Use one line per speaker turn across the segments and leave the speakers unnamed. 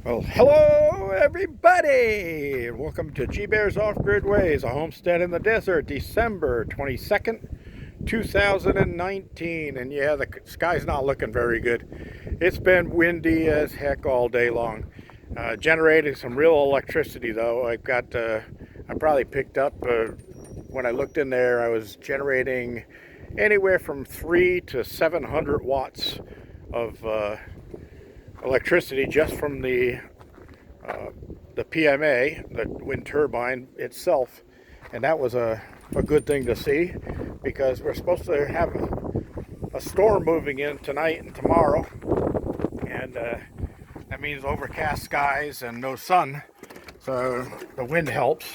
Well, hello everybody, and welcome to G Bear's Off-Grid Ways, a homestead in the desert, December 22nd, 2019. And yeah, the sky's not looking very good. It's been windy as heck all day long. Generating some real electricity though. I probably picked up, when I looked in there, I was generating anywhere from 3 to 700 watts of electricity just from the PMA, the wind turbine itself, and that was a good thing to see, because we're supposed to have a storm moving in tonight and tomorrow, and that means overcast skies and no sun, so the wind helps.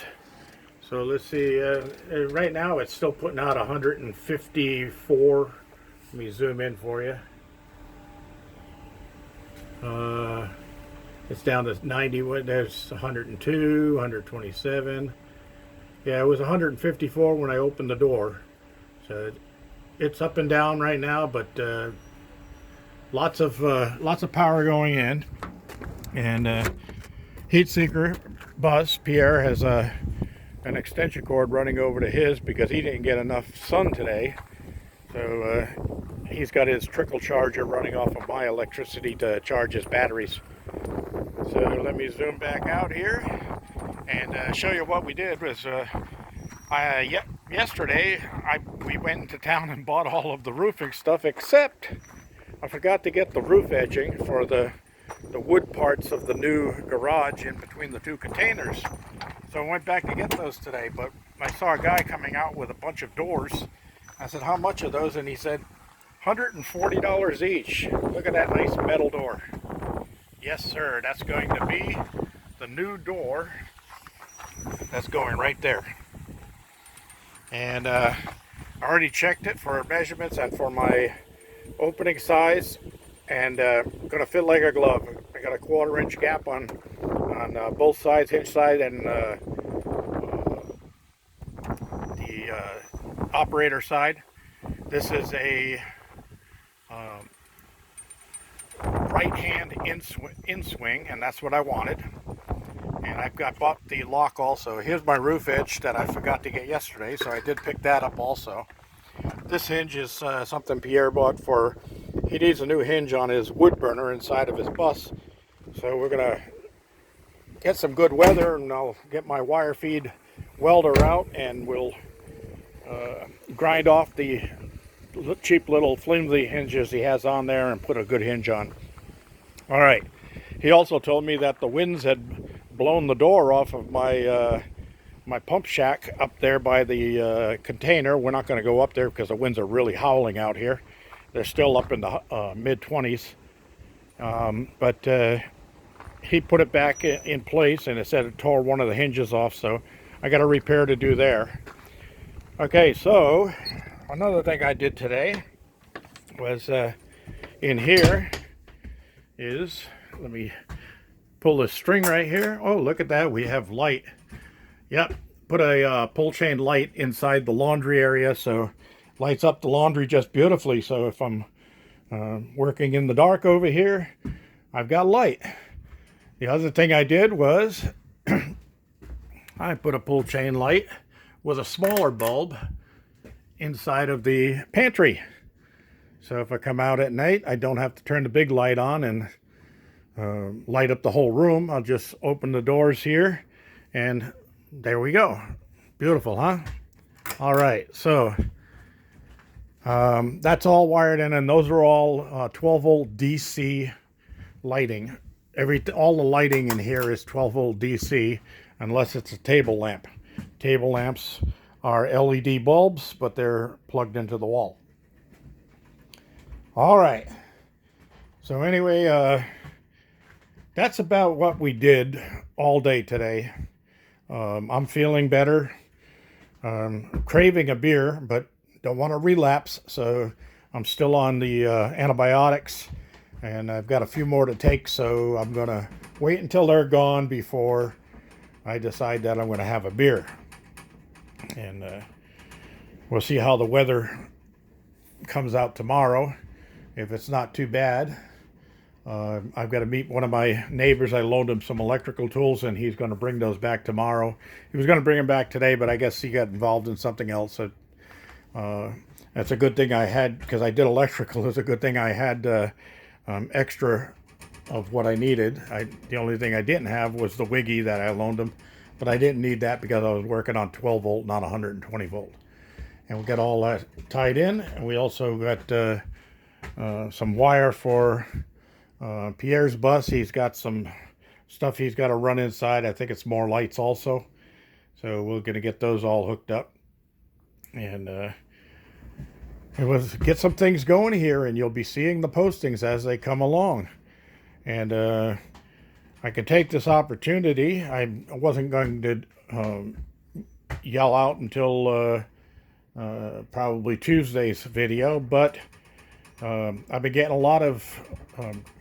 So let's see, right now it's still putting out 154. Let me zoom in for you. It's down to 90. There's 102, 127. Yeah, it was 154 when I opened the door. So it's up and down right now, but lots of power going in. And heat seeker bus, Pierre has an extension cord running over to his because he didn't get enough sun today. So he's got his trickle charger running off of my electricity to charge his batteries. So let me zoom back out here and show you what we did. Was yesterday we went into town and bought all of the roofing stuff, except I forgot to get the roof edging for the wood parts of the new garage in between the two containers. So I went back to get those today, but I saw a guy coming out with a bunch of doors. I said, how much are those? And he said, $140 each. Look at that nice metal door. Yes, sir, that's going to be the new door that's going right there. And I already checked it for measurements and for my opening size, and gonna fit like a glove. I got a 1/4 inch gap on both sides, hinge side and the operator side. This is a right hand in swing, and that's what I wanted. And I've bought the lock also. Here's my roof edge that I forgot to get yesterday, so I did pick that up also. This hinge is something Pierre bought for, he needs a new hinge on his wood burner inside of his bus. So we're gonna get some good weather, and I'll get my wire feed welder out, and we'll grind off the cheap little flimsy hinges he has on there and put a good hinge on. All right. He also told me that the winds had blown the door off of my my pump shack up there by the container. We're not going to go up there because the winds are really howling out here. They're still up in the mid-20s. But he put it back in place, and it said it tore one of the hinges off, so I got a repair to do there. Okay, so another thing I did today was in here is, let me pull this string right here. Oh, look at that, we have light. Yep, put a pull chain light inside the laundry area, so lights up the laundry just beautifully. So if I'm working in the dark over here, I've got light. The other thing I did was I put a pull chain light with a smaller bulb inside of the pantry. So if I come out at night, I don't have to turn the big light on and light up the whole room. I'll just open the doors here, and there we go. Beautiful, huh? All right, so that's all wired in, and those are all 12 volt DC lighting. All the lighting in here is 12 volt DC, unless it's a table lamp. Table lamps are LED bulbs, but they're plugged into the wall. All right. So anyway, that's about what we did all day today. I'm feeling better. Craving a beer, but don't want to relapse, so I'm still on the antibiotics, and I've got a few more to take, so I'm going to wait until they're gone before I decide that I'm going to have a beer. And we'll see how the weather comes out tomorrow. If it's not too bad, I've got to meet one of my neighbors. I loaned him some electrical tools, and he's going to bring those back tomorrow. He was going to bring them back today, but I guess he got involved in something else. So, that's a good thing I had, because I did electrical. It's a good thing I had extra of what I needed. The only thing I didn't have was the wiggy that I loaned him, but I didn't need that because I was working on 12 volt, not 120 volt. And we got all that tied in, and we also got some wire for Pierre's bus. He's got some stuff he's got to run inside. I think it's more lights also. So we're going to get those all hooked up. And get some things going here, and you'll be seeing the postings as they come along. And I could take this opportunity. I wasn't going to yell out until probably Tuesday's video, but I've been getting a lot of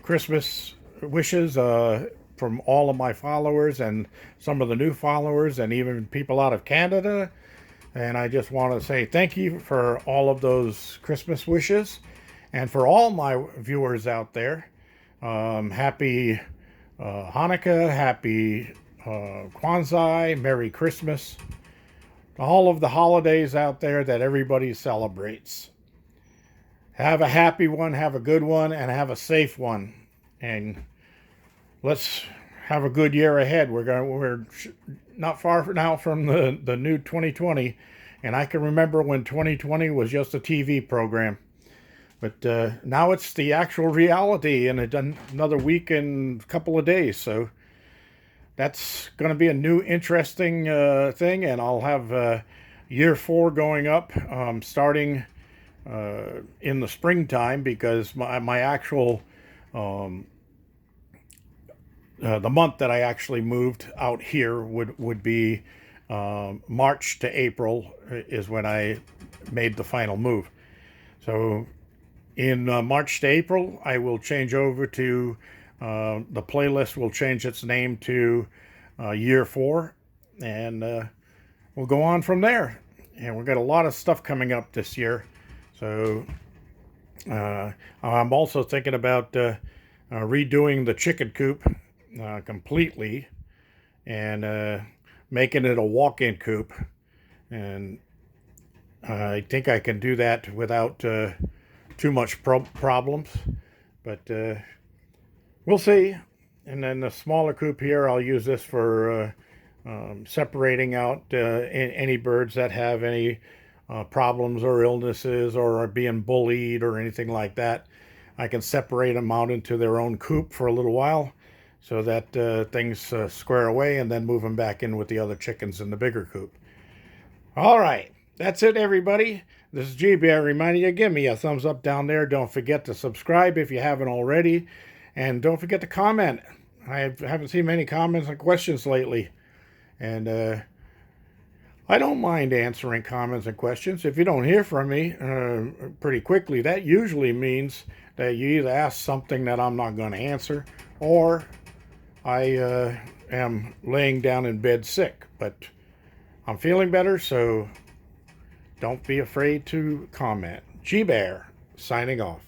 Christmas wishes from all of my followers and some of the new followers and even people out of Canada. And I just want to say thank you for all of those Christmas wishes. And for all my viewers out there, happy Hanukkah, happy Kwanzaa, Merry Christmas. All of the holidays out there that everybody celebrates. Have a happy one, have a good one, and have a safe one. And let's have a good year ahead. We're not far now from the new 2020, and I can remember when 2020 was just a TV program. But now it's the actual reality, and it's another week and a couple of days. So that's going to be a new interesting thing, and I'll have year 4 going up starting in the springtime, because my actual the month that I actually moved out here would be March to April is when I made the final move. So in March to April, I will change over to the playlist will change its name to year 4, and we'll go on from there. And we've got a lot of stuff coming up this year. So I'm also thinking about redoing the chicken coop completely and making it a walk-in coop. And I think I can do that without too much problems. But we'll see. And then the smaller coop here, I'll use this for separating out any birds that have any problems or illnesses or are being bullied or anything like that. I can separate them out into their own coop for a little while so that things square away, and then move them back in with the other chickens in the bigger coop. All right, that's it, everybody. This is G-Bear reminding you, give me a thumbs up down there. Don't forget to subscribe if you haven't already. And don't forget to comment. I haven't seen many comments and questions lately. And I don't mind answering comments and questions. If you don't hear from me pretty quickly, that usually means that you either ask something that I'm not going to answer, or I am laying down in bed sick. But I'm feeling better, so don't be afraid to comment. G-Bear, signing off.